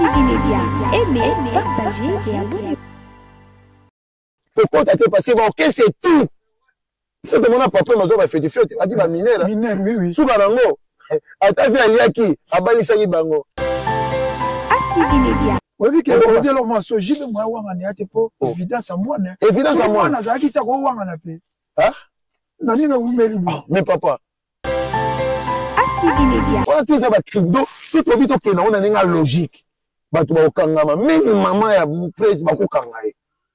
Active Media, aimez, partagez et abonnez-vous. Pourquoi t'as parce que bon, ok, c'est tout. Il faut demander à papa, ma soeur, fait du feu. Tu as dit, bah, mineur. Mineur, oui, oui. Sous Barango. A ta vie, Aliaki, a Balisani Bango. Active Media. Oui, que on dit alors moi so jibe moi wanga ni ate po évidence à moi né. Évidence à moi. Na zaki ta ko wanga na pe. Hein? Na ninga wumeli bi. Mais papa. Active Media. On a tous ça ba crypto, tout obito ke na on a ninga logique. Ba tu ba okangama, même maman ya presse ba ko kangaye.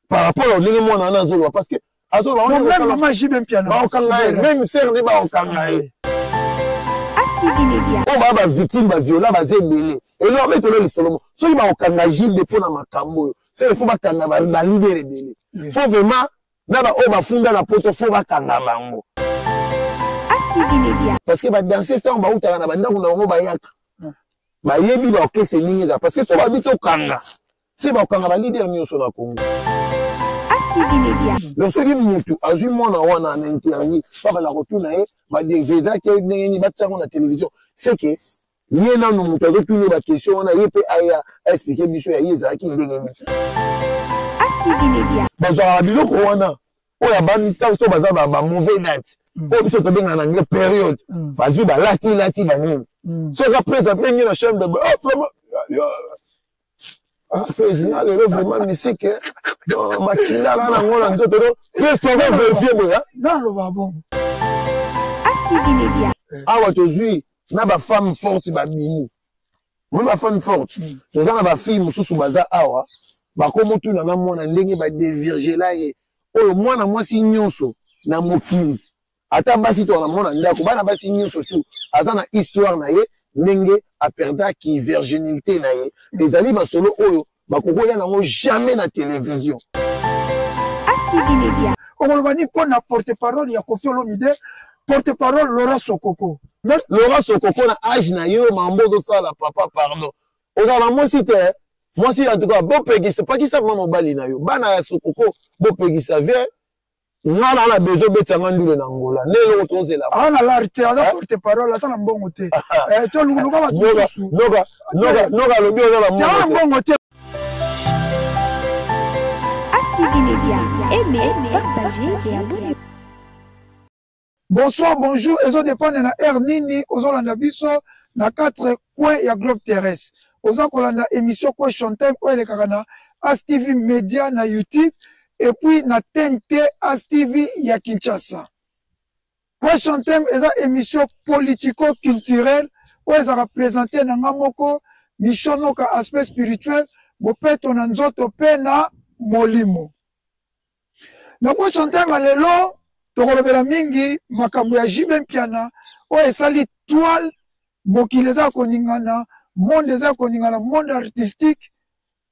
Par rapport au ninga moi na zolo parce que azolo on même maman jibe piano. Ba okangaye, même sœur ne ba okangaye. Active Media. On va ba victime ba viola ba zebele. Et là mettre le solomo. So il ba okangaji de pour na makambo. C'est il faut ba kanga ba leader rebele. Faut vraiment na ba o ba funda na poto faut ba kanga bango. Active Media. Parce que ba danser c'est on ba utaka na ba ndako na ngo ba yaka. Ba yebi ba ok c'est ninga parce que so ba bito kanga. C'est ba kanga ba leader nyoso na Congo. Active Media. Le soki mutu azui mwana wana na interview papa la retourna e ba deveza ke ni ba tsango na télévision c'est que yé na no mutu azotuni ba question na yé pe aya expliquer biso ya yeza ki ndenge ni Active Media. bazwa biloko wana oya bani star to baza ba mauvais date o biso to benga na anglais période bazui ba lati ba nini so ka presse bengi na chambre de vraiment président le vraiment musique makila la ngona nzoto do reste on va vérifier boya Non le va bon. Active Media. awa tozui na ba femme forte ba bini moi ba femme forte toza na ba fille mususu baza awa ba komotu na mwana ndenge ba dévirger la ye oyo mwana mwasi nyonso na mokili ata basi to na mwana ndako bana basi nyonso tu aza na histoire na ye ndenge a perda ki virginité na ye ezali ba solo oyo ba koko ya nango jamais na télévision. Active Media. On va dire qu'on a porte-parole ya Koffi Olomide, porte-parole Laurent Sokoko. Laurent Sokoko na âge na yo mambo do sala papa pardon. Ozala moi si en tout cas bon pegi c'est pas qui ça maman bali na yo. Bana Sokoko bon pegi ça vient. Ngala na besoin betanga ndule na Angola. Nelo tozela. Ah na l'arte ala porte-parole ça na mbongo te. To lukuluka ba tusu. Noga lobi oza la Ta mbongo te. Active Media. Aimez, partagez et abonnez-vous. Bonsoir, bonjour. Ezo dépendre na air nini ozolanda biso na 4 coins ya globe terrestre. Oza kolanda émission Question Time o elekaka na As TV Media na YouTube et puis na TNT As TV ya Kinshasa. Question Time eza émission politico-culturelle o ezaka présenté na ngamoko mission ka aspect spirituel bopeto na nzoto pe na molimo. Na Question Time lelo tokolobela mingi makambo ya Jibe Mpiana o esali toile mokili eza koningana monde eza koningana monde artistique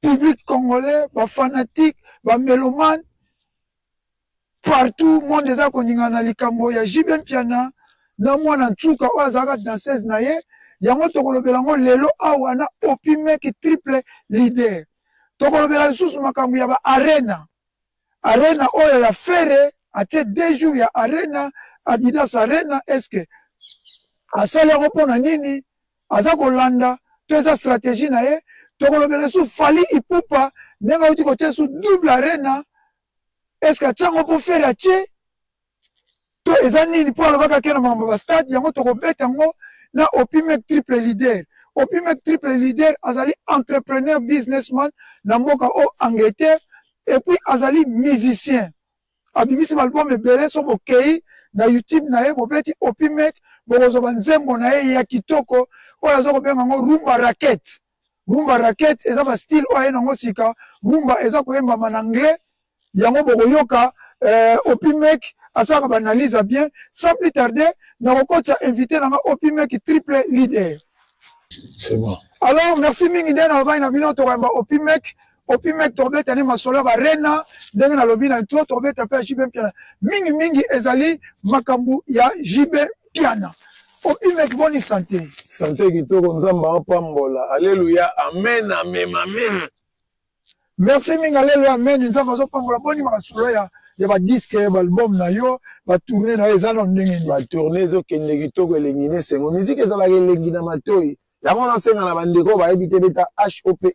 public congolais ba fanatique ba mélomane partout monde eza koningana likambo ya Jibe Mpiana na mwana ntuka o azaka danseuse na ye yango tokolobela ngo lelo awa na Opimeki triple leader tokolobela lisusu makambo ya ba arena oyo ya fere atie 2 jours ya arena Adidas arena est-ce que asali yango mpona nini aza kolanda to eza stratégie na ye tokolobela su Fally Ipupa ndenge auti kotia su double arena est-ce que atia yango mpo fere atie to eza nini mpo alobaka ke na makambo ba stade yango tokobeta yango na Opimeki triple leader. Opimeki triple leader azali entrepreneur businessman na mboka o Angleterre et puis azali musicien abimisi balbum ebele so bokei na YouTube na ye bobeti Opimeki bokozoba nzembo na ye ya kitoko oyo aza kobenga ngo rumba racket eza ba style oyo nango sika rumba eza koyembama na anglais yango bokoyoka Opimeki asaka banalise bien sans plus tarder na kokotsa invité nanga Opimeki triple leader. C'est bon. Alors merci mingi nde na bana bino tokoyamba Opimeki tobeta ni masolo ba rena ndenge na lobi na to tobeta pe Jibe Mpiana mingi ezali makambu ya Jibe Mpiana. Opimeki boni santé kitoko nzamba apambola alléluia amen. Merci mingi alléluia amen nzamba zopambola boni masolo ya ba disque ba album na yo ba tourner na eza na ndenge ni ba tourner zo kende kitoko elengine sengo musique ezala elengi na matoi yango na senga na bandeko ba ebité beta HOPY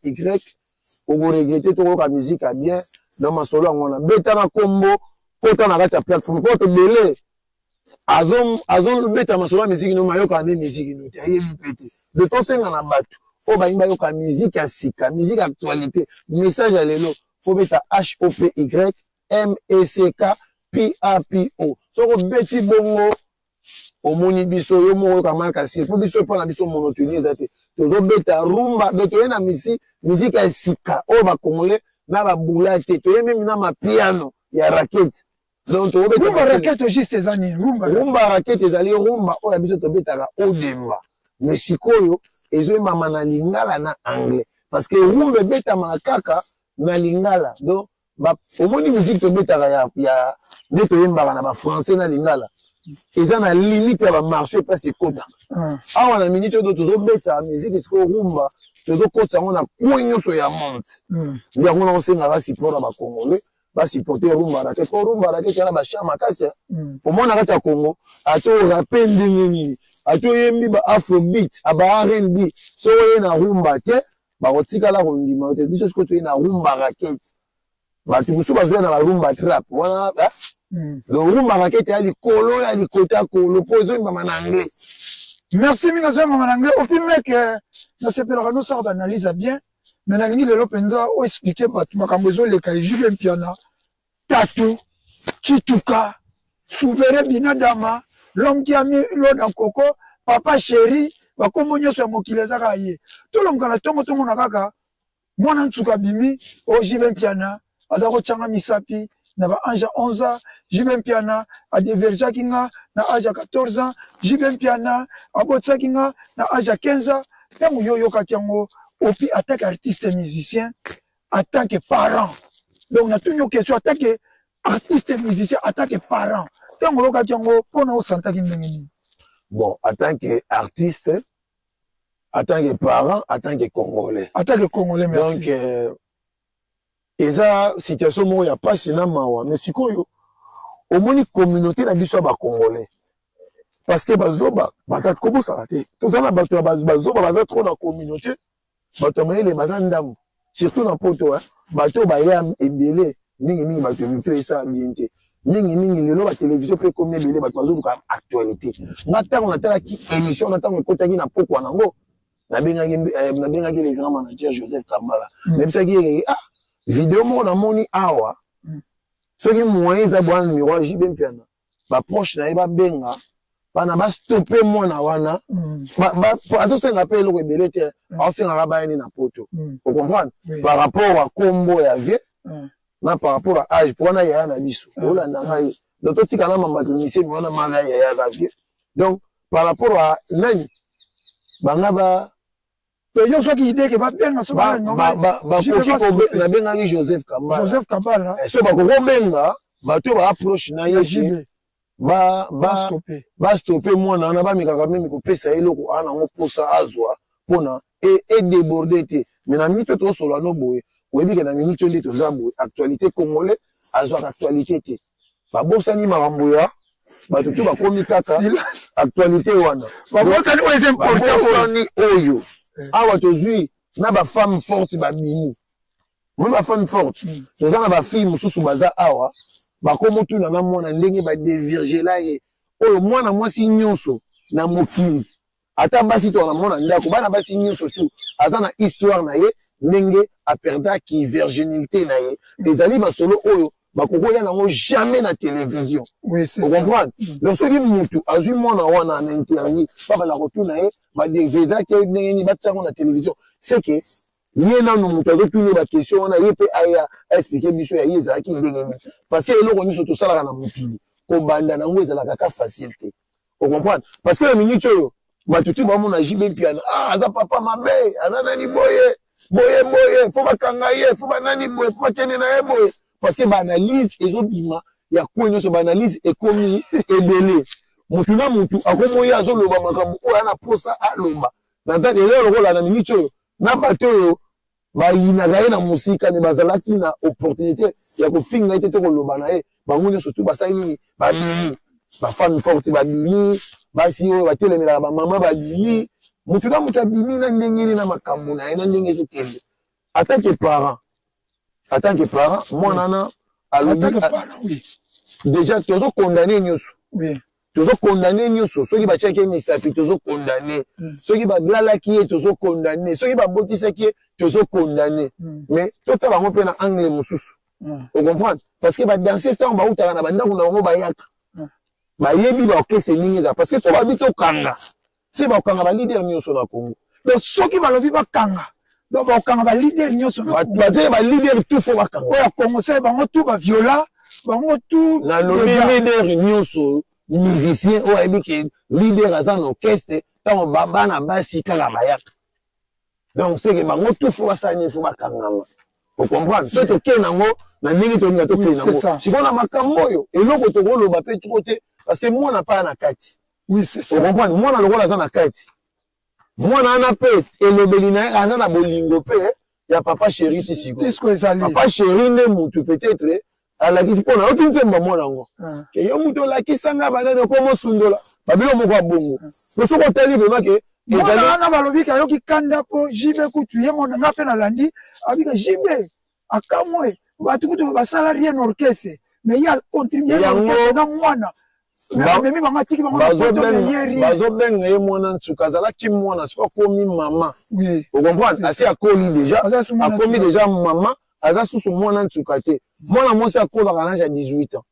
ogo regretter to ka musique a bien dans ma solo ngona beta na kombo kota na kati ya plateforme poto belé azon beta ma solo musique no mayoka ne musique no te ayebi pété de to senga na batu o ba imba yoka musique ya sika musique actualité message à lelo faut beta HOPY MECK soko beti bongo omoni biso yo moko ka marka si po biso pa na biso monotonie ezate tozo beta rumba de to na musique ya sika o ba congolais na ba boulate to même na ma piano ya raquette donc to beta rumba raquette juste ezani rumba raquette ezali rumba o ya biso to beta o demba mais sikoyo ezo mama na lingala na anglais parce que rumba beta makaka na lingala donc ba omoni musique to beta ya ne to yemba na ba français na lingala eza na limite ya ba marché place kota awa na minute do to beta musique ko rumba to kota ngona kwenyoso ya monte yango na osenga ba support ba congolais ba supporter rumba raquette na ba chama kasi omona kati ya Congo ato rappel ndingi ato yembi ba afrobeat aba R&B so ye na rumba te ba kotikala ko ndima te biso ko to ye na rumba raquette ba tumusu bazo na ba rumba trap wana le rumba raquette ya likolo ya likota kolo pozo mba en anglais. Merci minga zo mba en anglais au film que na sepelaka no sort d'analyse bien mais na ngi lelo penza o expliquer ba makambo zo le kai Juve Piana Tatu Chituka Souverain Binadama l'homme qui a mis l'eau dans coco papa chéri ba kombo nyoso ya mokili ezaka ye to lomkana tongo na kaka mwana ntsuka bimi o Juve Piana azako changa misapi na ba anja 11 ans Juve Piana a divergé kinga na âge 14 ans Juve Piana a botsa kinga na âge 15 ans tango yo kakiango opi en tant qu'artiste et musicien en tant que parent donc on a tout une question en tant qu'artiste et musicien en tant que parent tango yo kakiango pona o santa kindengi bon en tant qu'artiste en tant que parent en tant que congolais merci donc eza situation mo ya pasi na mawa mais sikoyo omoni communauté na biso ba congolais parce que bazoba bakati ko bosa te tozana bato bazoba baza trop na communauté bato mayele baza ndamu surtout na poto bato baya ebele mingi bato mito esa bien te mingi lelo ba télévision pe comme ebele bato bazoka actualité ngatango natala ki émission natango ekotaki na poko nango na bengaki le grand manager Joseph Kambala même ça qui vidéo mo na moni awa soki moyen za bwana numéro JB Piana ba proche na ba benga bana ba stopper mwana wana ba azo senga pe lo ebele te azo senga ba ni na poto vous comprenez par rapport à combo ya vie na par rapport à âge pour na ya na biso ola na ngai donc to tika na mama technicien mi wana mala ya vie donc par rapport à nani banga ba yo soki idée que ba benga so ba koki ko na benga Joseph Kambala so ba ko benga ba to ba approche na ye ba stopper mwana na ba mikaka memi ko pesa eloko ana ngo posa azwa pona et déborder te mais na minute to solo no boye webi ke na minute ndi to zambo actualité congolais azwa actualité te ba bosani makambo ya ba to ba komi kaka actualité wana ba bosani o est important oyo awa tozui na ba femme forte ba bini moi ba femme forte toza na ba fille mususu baza awa ba komo tuna na mwana ndenge ba dévirger la ye oyo mwana mwasi nyonso na mokili ata basi to na mwana ndako bana basi nyonso tu aza na histoire na ye ndenge a perda ki virginité na ye ezali ba solo oyo ba kokoya nango jamais na télévision oui c'est ça vous comprenez donc soki mutu azui mwana wana na interview baba la rotuna ye ba deveza ke ndenge ba tsango na télévision c'est que ye na no mutu azotuna ba question wana ye pe aya expliquer biso ya ye za ki ndenge ni parce que eloko nyonso to sala na mokili ko banda nango ezala ka facilité vous comprenez parce que la minute oyo batutu ba mona JB Piana aza papa mabe aza nani boye faut bakanga ye faut banani boye faut bakene na ye boye parce que ba analyse ezobima ya kwenyo so ba analyse ekomi ebele mutu na mutu akomoya azoloba makambo oyo ana posa aloba na tata lelo lokola na minute oyo na bato oyo bayinaka ye na musika ne bazalaki na opportunité ya kofinga ete to koloba na ye bango nyonso tu basali nini babimi bafami forte babimi basi oyo batelemelaka bamama babimi mutu na mutu abimi na ndenge ni na makambo na ye na ndenge ezokende en tant que parent mwana na alobi déjà tozokondane nyonso tozokondane nyonso soki batiaki ye misapi tozokondane soki balalaki ye tozokondane soki babotisaki ye tozokondane mais totala bango mpe na angle mosusu ocomprendre parce que badanse ntango bautaka na bandako na bango bayaka bayebi baorchestre ndenge eza parce que so babi tokanga se bakanga balider nyonso na Congo donc soki balobi bakanga donc bakanga balider nyonso na Congo bate balider tout fo bakanga oyo Congo se bango tout baviola bango tout na lobi leader nyonso musicien oyo ayebi ke leader aza na orchestre ntango bana basi kaka bayaka donc seke bango tout fo basani fo bakangama ocomprendre so tokei nango na ndenge tolinga tokei nango sikoyo na makambo oyo eloko tokoloba mpe toko te parce que mwana pa na kati oui c'est ça ocomprendre mwana lokola aza na kati mwana ana mpe elobeli na ye aza na bolingo mpe ya papa chéri ti sikoyo ezali papa chéri nde mutu peut-être alakisi mpona oti nzemba mwana yango ke yo mutu olakisanga banani okomosundola babilo moko ya bongo po soki otali vraimen ke mwana wana balobi ke ayoki kanda mpo jibe kutu ye mona nga mpe nalandi abika jibe akamwe bato kutu basala rien orchestre mais ye acontribue orchestre na mwana bamemi bango atiki bango bazobenga ye mwana ntuka azalaki mwana soki akomi mama ocomprendre asi akoli déjà akomi déjà mama aza susu mwana ntuka te mwana mwasi akolaka na age ya 18 ans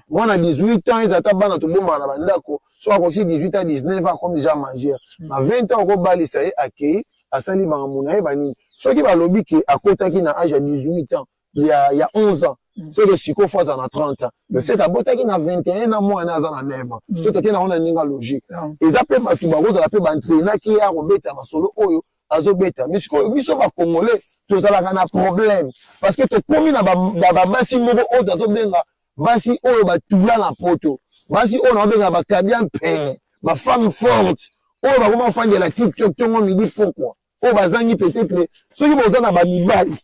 mwana 18 ans ezata bana tobombaka na bandako so akoki 18 ans 19 ans akomi déjà majeur na 20 ans okobalisa ye akei asali makambo na ye banini soki balobi ke akotaki na age ya 18 ans ya 11 ans c'est que siko fo aza na 30 ans mais c'est abotaki na 21 ans mwana aza na 9 ans so toke nango na ndenge logique eza mpe bato bakozala mpe baentrenaki ye akobeta masolo oyo azobeta mais sikoyo biso bakongolais tozalaka na problème parce que tokomi na babasi moko oyo tazobenga basi oyo batula na poto basi oyo naobenga bakabia mpene bafemme forte oyo bakoma kofandela tiktok ntongo midi pourquoi oyo bazangi peut-être soki boza na bamibali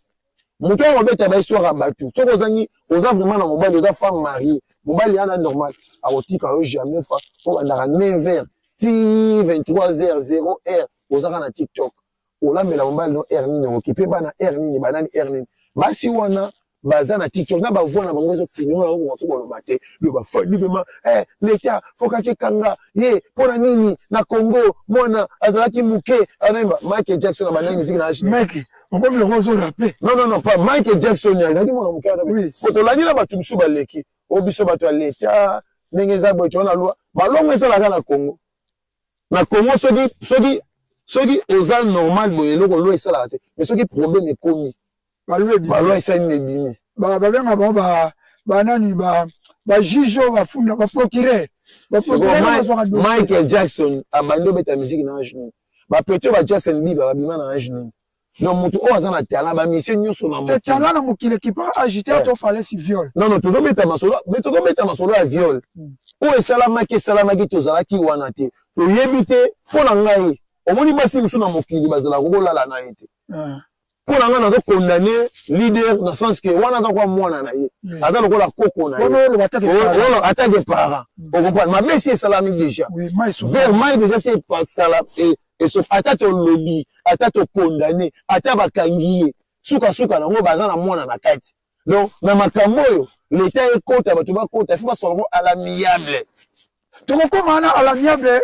moto oyo kobeta bahistoire ya bato soki ozangi oza vraiment na mobali oza femme mariée mobali yana normal akotika yo jamais fa obandaka 9h ti 23h 0h ozaka na tiktok olambela mobali no air nini okipe bana air nini banani air nini basi wana baza na tiktok na bavoix na bango ezopinionga yango mosu koloba te lo bafandi vraiment leta fokaki kanga ye mpona nini na Congo mwana azalaki moke anayemba Michael Jackson na banani miziki na age mec okomi longo ozorape non pas Michael Jackson azalaki mwana moke tolandi na bato mosusu baleki oyo biso bato ya leta ndenge eza boye toona lwa balongo esalaka na Congo soki oza normal boye eloko lo esalaka te mais soki problème ekomi balwa esali ebimi babenga bango banani bajuge oyo bafunda baprocureur Michael Jackson abandi obeta miziki na age nini bapeti oyo Justin Bieber babima na age nini donc moto oyo aza na talent bamisie nyonso na mokili talent na mokili ekipa agité tofale si viol non tozobeta masolo ya viol oyo esalamaki tozalaki wana te toyebi te mpo na ngai omoni basi mosusu na mokili bazala kokolala na ye te mpo na ngai nazokondane leader na sens ke wana aza kwa mwana na ye aza lokola koko na ye atake parent ocomprendre mabesi esalami déjà vraiment déjà si esala ata tolobi ata tokondane ata bakangi ye sukasuka nango baza na mwana na kati donc na makambo oyo leta ekota bato bakota fo basolango à l'amiable tokokoma na à l'amiable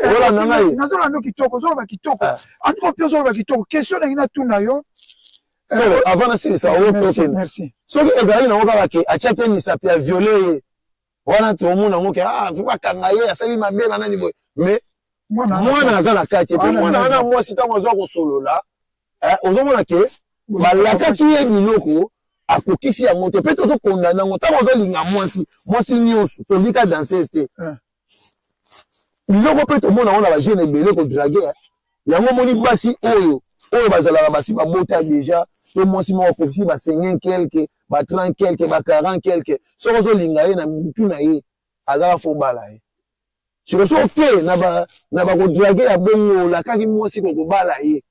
nazolanda kitoko ozoloba kitoko en tout cas mpe ozoloba kitoko question nangi natuna yo avant nasilisa oyokokende soki ezali nango kaka ke atiaki misapi ya viole ye wana tomona yango ke fo bakanga ye asali mabe na nani boye mais mwana aza na kati epe mwana wana mwasi ntango azwa kosolola ozomona ke balakaki ye biloko akokisi yango te mpe tozokondana yango ntango ozolinga mwasi nyonso tolika danseuse te biloko mpe tomona yango na bagene ebele kodrage yango moni basi oyo bazalaka basi babota déjà to mwasi moko akokisi ba 50 quelque ba 30 quelque ba 40 quelque soko ozolinga ye na mutu na ye azaka fo bala ye sikoso te na bakodrage ya bongo olakaki mwasi kokobala ye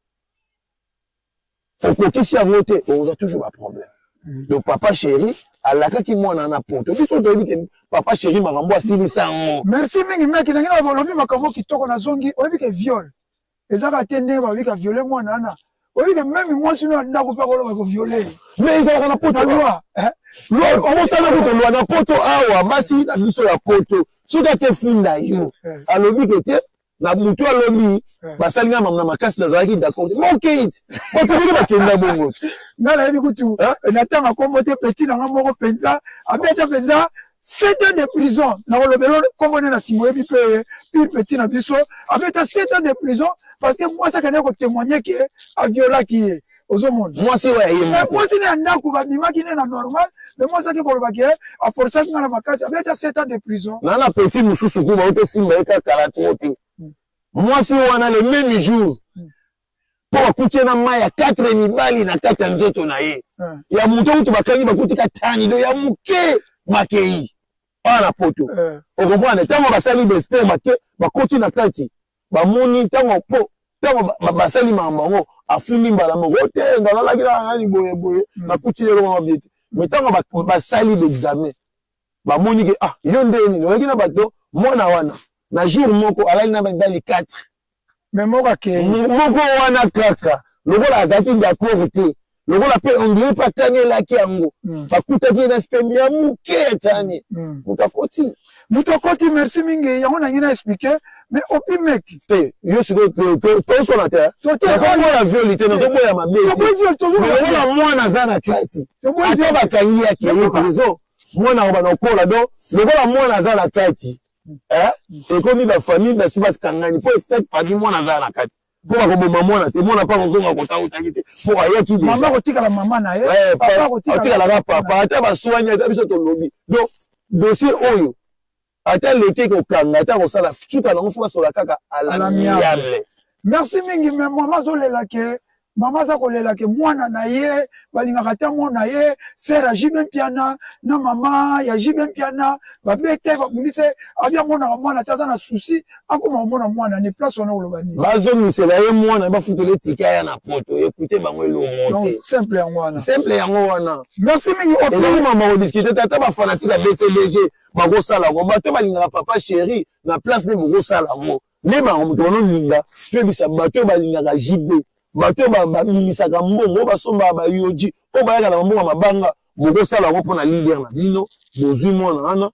okokisi yango te oza toujours baproblème donc papa chéri alakaki mwana na poto biso toyebi ke papa chéri makambo asilisa yango merci mingi meki nangi na bolobi makambo kitoko na zongi oyebi ke viol ezaka te nde babika viole mwana wana oyike meme mwasi no ndako mpe koloba koviole mais ezalaka na poto loi omosala kuto lwa na poto awa basi na biso ya poto soki ate funda yo alobi ke te na mutu alobi basalinga mamna makasi nazalaki d'accord moke iti batomiki bakenda bongo nga nayebi kutu natanga kombo te petit nanga moko mpenza abeta mpenza 7 ans de prison nakolobela kombo nde na nsima oyebi mpe pire petit na biso abeta 7 ans de prison parce que mwasi akende kotémoigne ke aviolaki ye ozomona mwasi oyo aye mwasi ne ya ndako babimaki ne na normal mais mwasi ake koloba ke aforçaki nga na makasi abeta 7 ans de prison na petit mosusu kuba otosimba ye kaka latro te mwasi wana le même jour mpo bakutie na mai ya 4 mibali na kati ya nzoto na ye ya moto kutu bakangi bakutika tanido ya moke makei wana na poto okomprendre ntango basali besper bake bakoti na kati bamoni ntango basali makambo yango afundi mbala moko te ngalalaki na nani boyeboye nakuti lelo mabie te mais ntango basali l'examen bamoni ke yo nde nini oyaki na bato mwana wana na jour moko alali na bamibali 4 mais moko akei moko wana kaka lokola azalaki d'accord te lokola mpe ondire mpe atangelaki yango bakutaki ye na spembi ya moke etani moto akoti merci mingi yango nangi na explike mais opi meki te yo sikoyo tosona te nazoboya violi te nazoboya mabe lokola mwana aza na kati ata bakangi yake ye prizo mwana ngo banakola do lokola mwana aza na kati ekomi bafamille basi basikangani mpo peut-être famille mwana aza na kati mpo bakoboma mwana te mwana mpa kozonga kotautaki te mpo ayaki mama kotikala mama na ye otikalaka papa ata baswani ata biso tolobi donc dossier oyo ata leki kokanga ata kosala tuka nango fo basola kaka alamiable merci mingi me mama azolela ke mama aza kolela ke mwana na ye balingaka te mwana ye sere ajibe mpiana na mama ya jibe mpiana babete babundise abia monaka mwana te aza na susi akoma komona mwana ni place wana koloba nini bazongisela ye mwana bafutela etika ya na poto ekute bango elomo te simple yango wana merci mingi ezali mama kodiskute te ata bafanatike ya bcdg bakosala yango bato balingaka papa chéri na place nde bokosala yango nde bango moto banolinga toyebisa bato balingaka jibe bato bamilisaka mbongo basombaka bayoji oyo bayaka na mambongo mabanga bokosala yango mpona lider na bino bozwi mwana wana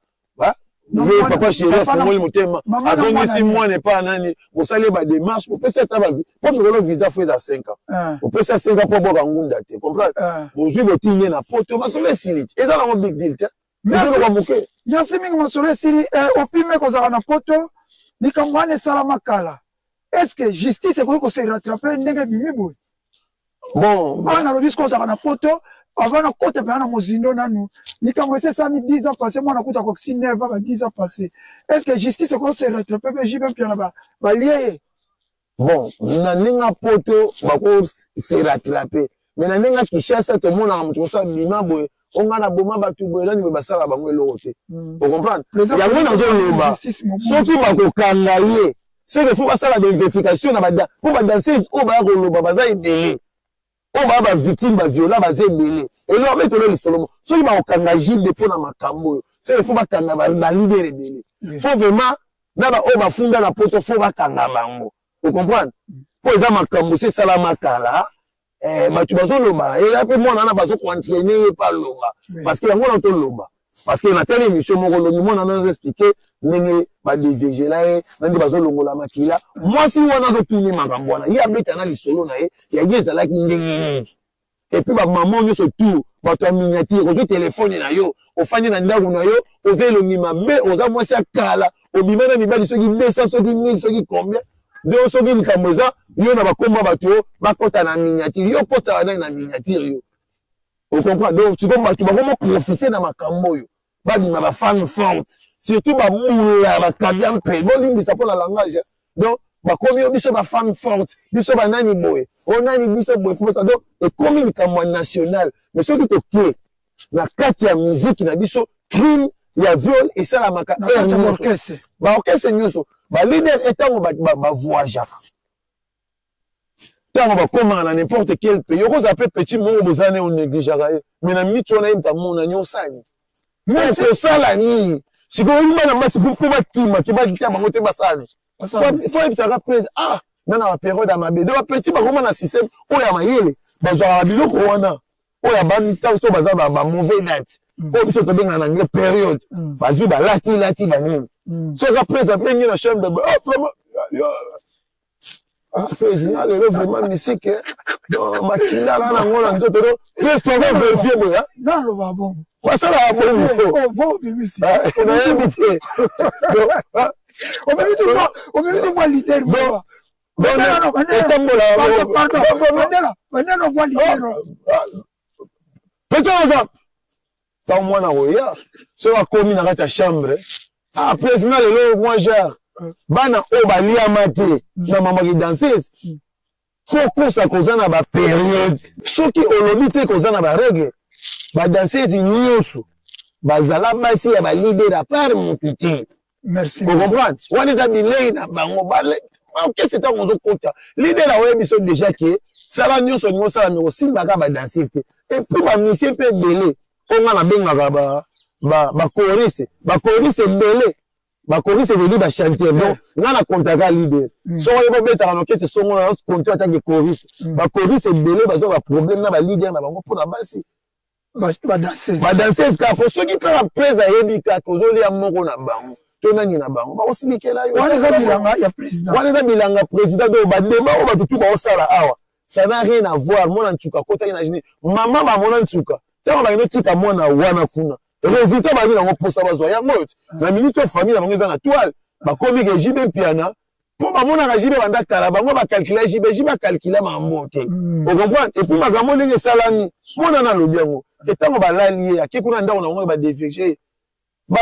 ye papa chéri afongoli motema azongisi mwana epa nani bosali badémarche bopesa ata po mikolo visa fo eza 5 ans opesa 5 ans mpo boka ngunda te comprendre bozwi botinye na poto masolo esili te eza nango big deal te ezoloka moke merci mingi masolo esili opime kozala na poto likambo wana esalama kala est-ce que justice ekoki kose rattrape ndenge bimi boye bon ana nalobi siko ozalaka na poto avant na kota mpenza na mozindo nanu likambo esi esami 10 ans passé mwana kuta koksi 9 ans ba 10 ans passé est-ce que justice ekoki kose rattrape mpe jibe mpiana balie ye bon na ndenge poto bakose rattrape mais na ndenge kishasa tomonaka moto mosu abima boye onga na boma bato boye nani boye basala bango eloko te ocomprendre yango nazoloba soki bakokanga ye c'est que faut basala des vérifications na bada pour badanseuse oyo baya koloba baza ebele oyo baya bavictime baviola baza ebele eloko betolo lisolomo soki bakokanga jibe mpona makambo oyo c'est que faut bakanga balider ebele faut vraiment na baoyo bafunda na poto faut bakanga bango ocomprendre po eza makambo se esalama kala bato bazoloba eya mpe mwana wana bazokoentraine ye pa loba parce que yango na toloba parce que na tele émission moko longi mwana nazo expliquer ndenge badevegela ye nandi bazolongola makila mwasi wana azotuni makambo wana ye abeta na lisolo na ye yaye ezalaki ndenge nini epuis bamama nyonso tour bato ya miniature ozwi telefone na yo ofandi na ndako na yo oza elongi mabe oza mwasi akala obima na mibali soki 200 soki 1000 soki combien donc soki likambo eza yo na bakomba bato yo bakota na miniature yo kota nani na miniature yo ocomprend donc sikoyo bato bakoma profite na makambo oyo babima bafemme forte surtout bamula bakabia mpe bolimbisa mpo na langage donc bakomi yo biso bafemme forte biso banani boye onani biso boye fosa donc ekomi likambo ya national mais soki toke na kati ya miziki na biso crime ya viol esalamaka baorkestre nyonso balider etango bavoyageaka ntango bakomaka na n'importe quel pays okozala mpe petit moko bozane onegligeaka ye mais na minute wana ye mutamona nyosani mais osala nini sikoyo bana masi mpo bakimaki batia bango te basani fo yebisaka prese nana ba période ya mabe de ba petit ba comment na système o ya mayele bazwa ba biloko wana o ya bandi ta to baza ba mauvais date o biso to benga na anglais période bazwi ba lati ba nini so après ça bengi na chambre de oh vraiment président le vraiment musique makinda là na ngona nzoto do reste on va vérifier boya non le va bon ça là bon bon bimisi na invité on peut dire voir leader bon pardon voir leader peut-être tant moi na oya so a commis na ta chambre après final le moi genre bana o balia mate na mama ki danseuse faut que ça kozana ba période soki olobi te kozana ba règle ba danseuse nyonso bazala basi ya ba leader à part mon putain merci vous comprenez on les a bilé na bango balé OK c'est un ozo kota leader la oyebi so déjà que ça va nyonso nyonso la no simba ka ba danseuse et pour ba musicien pe belé on a na benga ba choriste belé ba choriste veut dire ba chanteur donc na na contact leader so on va mettre en orchestre son on a contact avec choriste ba choriste belé ba zo ba problème na ba leader na bango pour na basi ba danseuse ka pour ceux qui prennent la presse à yebika kozoli ya moko na bango to nani na bango ba osilikela yo wana za bilanga ya président wana za bilanga président do ba débat o ba tutu ba osala awa ça n'a rien à voir mona ntuka kota imaginer maman ba mona ntuka tant ba ino tika mona wana kuna résultat ba ni na posa bazwa ya mot na minute famille na bango za na toile ba komi ke jibe piana pour ba mona ka jibe banda kala bango ba calculer jibe calculer ma mbote vous comprenez et pour magambo ndenge salami mona na lobi yango et tant ba lali ya ke kuna ndako na ngo ba défécher ba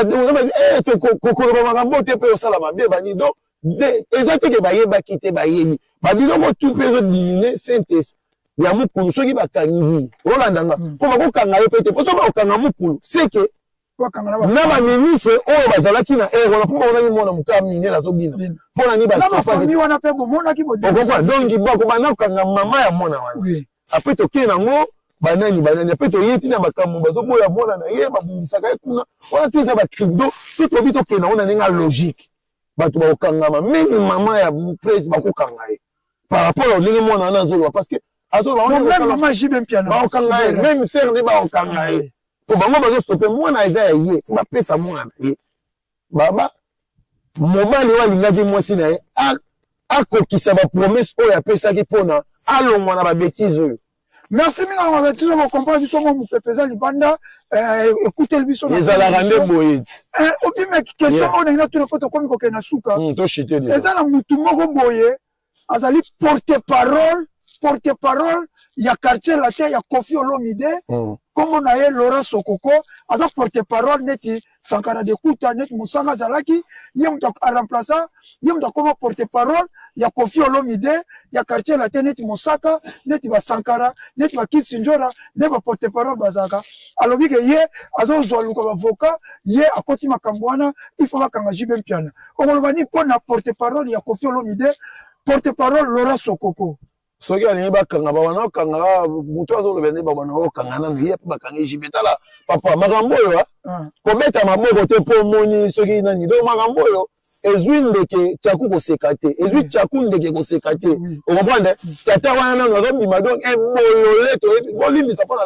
to kokolo ba magambo te pe osala mabe ba ni donc exactement ke ba yeba kite ba yebi ba biloko tout peut diminuer synthèse ya mukulu soki bakangi olandanga po bakokanga yo pete po so bakokanga mukulu seke na ba ministre oyo bazalaki na ero na po baonaki mona muka minere azobina po na ni ba famille wana pe bomonaki bo donc bako banakokanga mama ya mona wana après tokende nango banani après toyeti na makambo bazoboya mona na ye babumbisaka ye kuna wana te eza bacrido so tobi tokende nango na ndenge ya logique bato bakokangama meme mama ya presse bakokanga ye par rapport au ndenge mona wana azoloba parce que même maman jibe piano même sœur ne ba okanga ye po bango bazo stopper mwana eza ya ye ba pesa mwana ye baba mobali wa lingaki mwasi na ye akokisa ba promesse oyo apesaki pona alongwa na ba bêtises oyo merci minga on va toujours comprendre biso mo pepeza libanda écoutez le biso ezala nde boye obi me question on a tout le photo comme ko na suka to chiter déjà ezala mutu moko boye azali porte-parole ya quartier latin ya Kofi Olomide comme na ye Laurent Sokoko aza porte-parole neti Sankara de Kuta neti Musanga Zalaki ye mutu a remplaçant ye mutu comme porte-parole ya Kofi Olomide ya quartier latin neti Mosaka neti ba Sankara neti ba Kisinjora ne ba porte-parole bazaka alobi ke ye azo zwaluka ba avocat ye akoti makambo wana il faut bakanga jibe mpiana okolobani pona porte-parole ya Kofi Olomide porte-parole Laurent Sokoko soki alingi bakanga babana okanga mutu azoloba nde babana okanga nanu ye mpe bakanga jibe tala papa makambo oyo kobeta maboko te mpo omoni soki nani donc makambo oyo ezwi ndeke tyaku koseka te ezwi tyaku ndeke koseka te okomprendre tata wana nanu azobima donc eboyole toyebi bolimbisa mpo na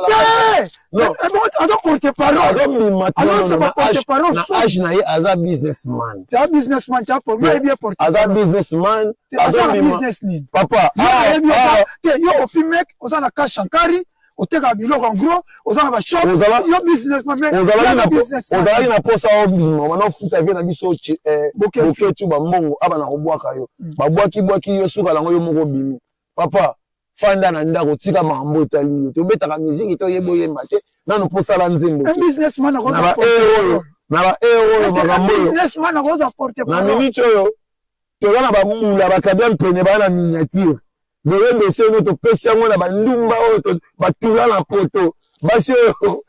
aza porte-parole azobima na age na ye aza businessman aza businessman papa yo opimek oza na ka shankari oteka biloko en gros ozana ba shop yo businessman ozalaki na posa obima wana ofuta vie na biso boketu bambongo aba na kobwaka yo babwaki yo suka lango yo moko bimi papa fanda na ndako tika makambo etali yo tobetaka miziki to yebo yemba te nano posala nzembo na ba euro makambo na minute oyo toza na bambula bakabia mpene baa na miniature dewe dossier oyo topesi yango na bandumba oyo batula na poto basi oyo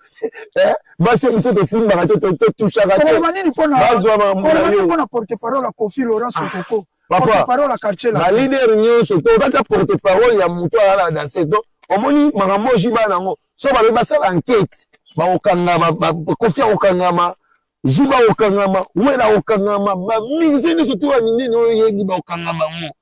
biso tosimbaka te totushaka te bazwa bambula yo porte-parole ya Kofi Laurent Sokoko papa na leader nyonso to kaka porte-parole ya moto ala na danse to omoni makambo oji bana yango so babe basala enquête bakokangama Kofi akokangama jiba okangama wela okangama bamize nyonso to ya minene oyo yebi bakokangama ngo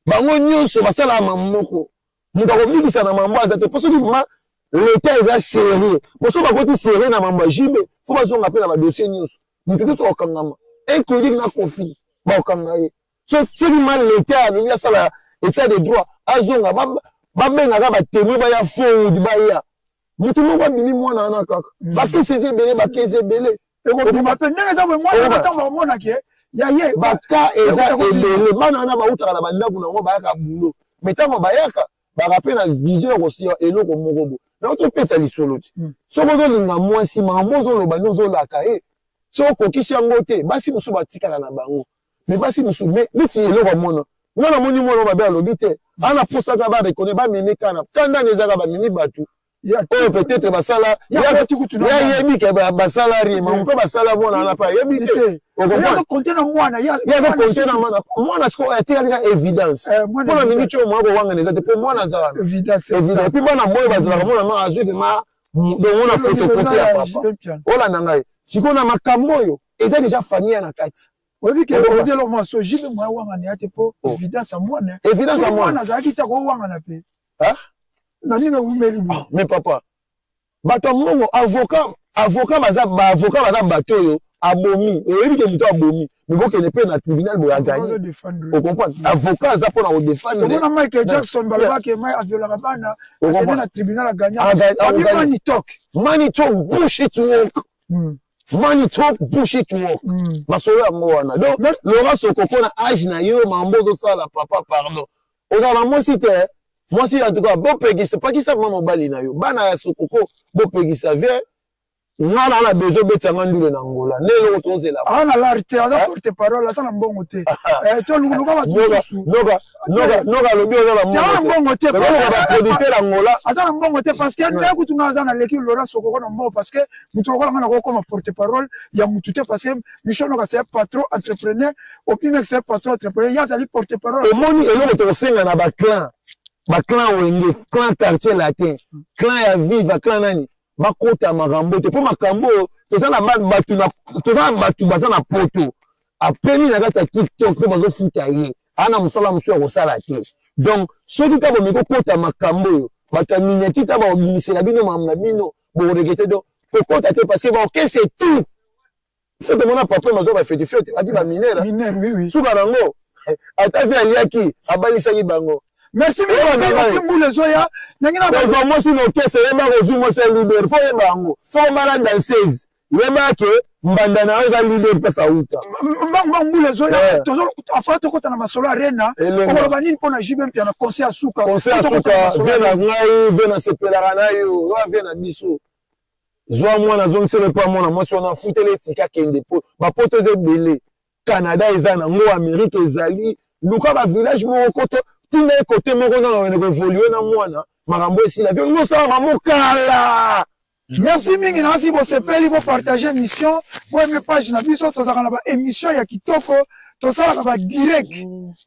bango nyonso basala mamoko mutu akomikisa na mambo aza te mpo soki vraimen l'état eza sérieux mpo so bakoti sérieux na mambo ya jibe fo bazonga mpe na badossier nyonso mutu nyonso akokangama incondi na kofi bakokanga ye soki ma l'état alingi asala état de droit azonga babengaka batémoin baya fodi baya mutu moko abimi mwana wana kaka bakesi eza ebele bakesi ebele ekobima mpe ndenge eza boye mwana ntango bamonaki yaye baka eza ebele bana wana bautaka na bandako nango bayaka bulo me ntango bayaka baka na vision ya kosia eloko moko bo na otopeta lisolo ti soki ozolinga mwasi makambo ozoloba nde ozolaka ye soki okokisi yango te basi mosusu batikaka na bango me basi mosusu me neti eloko mona nga namoni mwana babe alobi te ana posaka barekone bamemi kana kandani ezaka bamemi bato oyo peut-être basala yayebi ke basala rima mpe basala mwana wana pa yebi te okokonte na mwana siko atikali ka évidence mpona mingi ti oyo mwa kowangana eza te mpe mwana azala epi bana moyo bazalaka mwana ma ajuive ma dongona fotokopi ya papa olanda ngai sikoyo na makambo oyo eza deja famille na kati oyebi ke odelo maso jibe mwa wangana ya te mpo évidence ya mwana azalaki ta kowangana mpe naninga umeli bo mais papa bato mongo avocat baza bato oyo abomi oyebi ke muto abomi mibokende pe na tribunal boya gagné o comprendre avocat aza pona ko défendre on Michael Jackson balobaki mai aviolaka bana na tribunal a gagné money talk bullshit work money talk bullshit work masolo yango wana donc Laurent Sokoko na âge na yo mambo ozosala papa pardon ozala mwasi te mwasi en tout cas bopekisa pakisa mama mobali na yo bana ya Sokoko bopekisa vie ngana na besoin betanga ndule na ngola nelo tozela ana l'arte ada porte parole sana mbongo te to lukuluka batusu noga lobi oza la mbongo te ba producteur la ngola azana mbongo te parce que ndeko tungaza na leki Laurent Sokoko na mbongo parce que mutu lokola ngana ko comme porte parole ya mutu te parce que mission noka c'est patron entrepreneur au pire c'est patron entrepreneur ya zali porte parole e moni eloko to senga na ba clan wenge clan quartier latin clan ya viva clan nani bakota makambo te po makambo toza na batu baza na poto apemi na kati ya TikTok mpe bazofuta ye ana mosala mosusu ya kosala te donc soki ta bomi kokota makambo oyo bato ya miniati ta baobimisela bino makambo na bino boregete donc kokota te parce que baokese tout fete mona papa mazo bafeti fete adi baminera suka nango ata fi aliaki abalisaki bango merci beaucoup mbule zoya nangina ba mosi no kese yeba kozumo se leader fo yeba ngo fo mara danseuse yeba ke mbanda na eza leader pesa uta mbule zoya tozo afata kota na masolo arena ko ba nini pona jibe mpia na concert suka vena ngai vena sepelaka na yo wa vena biso zwa mwana zongisele pa mwana mwasi wana futele tika kende po ba poto ze belé Canada eza na ngo Amerique ezali luka ba village mo koto tina côté moko na wene ko évoluer na mwana makambo esi la vie ngo sa makambo kala. Merci mingi na si bo sepeli bo partager mission bo me page na biso to zaka na ba émission ya kitoko to sala ba direct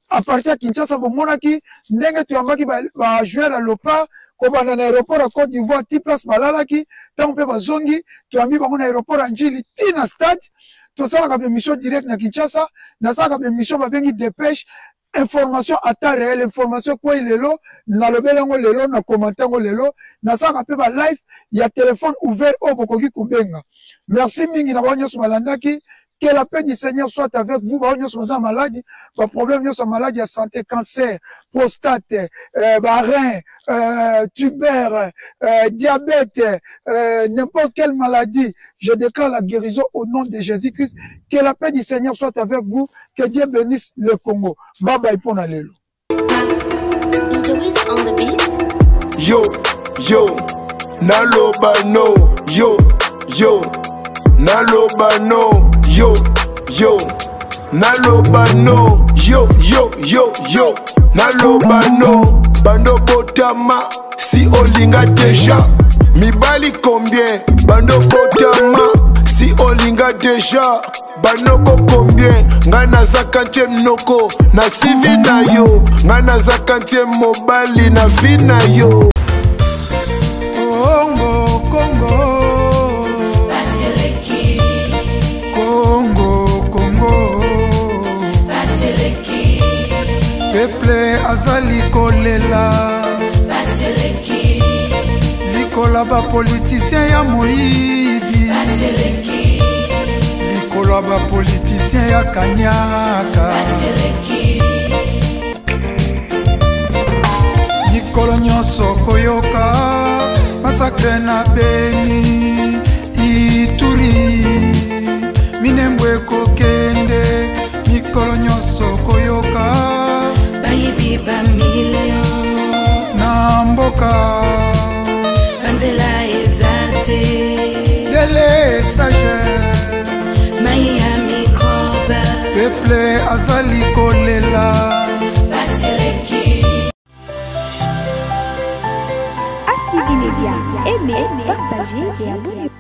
à partir Kinshasa bo monaki ndenge tu ambaki ba jouer à Lopa ko bana na aéroport à Côte d'Ivoire ti place balalaki tant pe ba zongi tu ambi ba na aéroport Njili tina stade to sala ba émission direct na Kinshasa na sala ba émission ba bengi dépêche information à temps réel information quoi lelo na lobelango lelo na commentango lelo na saka pe ba live ya téléphone ouvert au bokoki kubenga. Merci mingi na banyo sobalandaki que la paix du Seigneur soit avec vous banyo sobaza maladie ba problème yo so maladie ya santé cancer prostate rein tuber diabète n'importe quelle maladie je déclare la guérison au nom de Jésus-Christ. Que la paix du Seigneur soit avec vous, que Dieu bénisse le Congo. Bye bye pour Nalélo. Yo Nalobano yo Nalobano yo Nalobano yo Nalobano bando botama si olinga déjà mibali combien bando botama si olinga déjà banoko combien ngana za 40e noko na sivi na yo ngana za 40e mobali na vi na yo Congo Baseleki Congo Baseleki peuple likola bapolitisien ya moyibi, likola bapolitisien ya kanyaka, mikolo nyonso koyoka masakre na Beni Ituri, minembwe kokende mikolo nyonso koyoka bayibi ba million na mboka banzela ezate dele sage maya mikoba peuple azali kolela. Active Media, aimez, partagez et abonnez-vous.